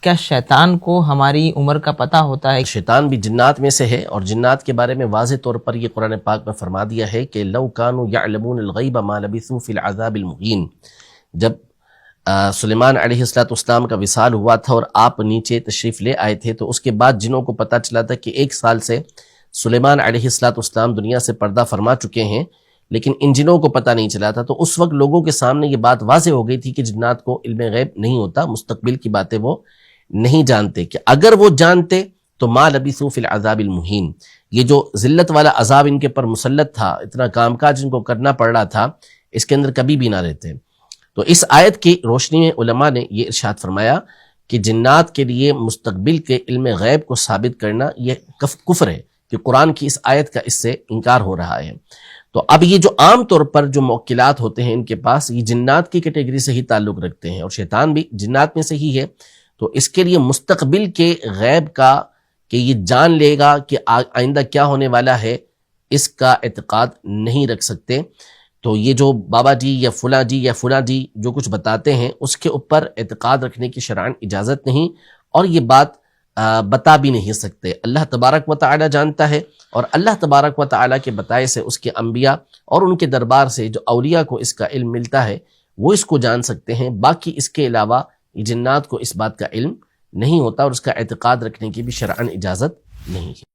کیا شیطان کو ہماری عمر کا پتہ ہوتا ہے؟ شیطان بھی جنات میں سے ہے، اور جنات کے بارے میں واضح طور پر یہ قرآن پاک میں فرما دیا ہے کہ لو کانوا یعلمون الغیب ما لبثوا فی العذاب المہین۔ جب سلیمان علیہ السلام کا وصال ہوا تھا اور آپ نیچے تشریف لے آئے تھے، تو اس کے بعد جنوں کو پتہ چلا تھا کہ 1 سال سے سلیمان علیہ السلام دنیا سے پردہ فرما چکے ہیں، لیکن ان جنوں کو پتہ نہیں چلا تھا۔ تو اس وقت لوگوں کے سامنے یہ بات واضح ہو گئی تھی کہ جنات کو علم غیب نہیں ہوتا، مستقبل کی باتیں وہ نہیں جانتے، کہ اگر وہ جانتے تو ما لبثوا فی العذاب المہین، یہ جو ذلت والا عذاب ان کے پر مسلط تھا، اتنا کام کاج ان کو کرنا پڑ رہا تھا، اس کے اندر کبھی بھی نہ رہتے۔ تو اس آیت کی روشنی میں علماء نے یہ ارشاد فرمایا کہ جنات کے لیے مستقبل کے علم غیب کو ثابت کرنا یہ کفر ہے، کہ قرآن کی اس آیت کا اس سے انکار ہو رہا ہے۔ تو اب یہ جو عام طور پر جو موکلات ہوتے ہیں ان کے پاس، یہ جنات کی کیٹیگری سے ہی تعلق رکھتے ہیں، اور شیطان بھی جنات میں سے ہی ہے، تو اس کے لیے مستقبل کے غیب کا، کہ یہ جان لے گا کہ آئندہ کیا ہونے والا ہے، اس کا اعتقاد نہیں رکھ سکتے۔ تو یہ جو بابا جی یا فلاں جی جو کچھ بتاتے ہیں، اس کے اوپر اعتقاد رکھنے کی شرعاً اجازت نہیں، اور یہ بات بتا بھی نہیں سکتے۔ اللہ تبارک و تعالی جانتا ہے، اور اللہ تبارک و تعالی کے بتائے سے اس کے انبیاء اور ان کے دربار سے جو اولیاء کو اس کا علم ملتا ہے وہ اس کو جان سکتے ہیں۔ باقی اس کے علاوہ یہ جنات کو اس بات کا علم نہیں ہوتا، اور اس کا اعتقاد رکھنے کی بھی شرعاً اجازت نہیں ہے۔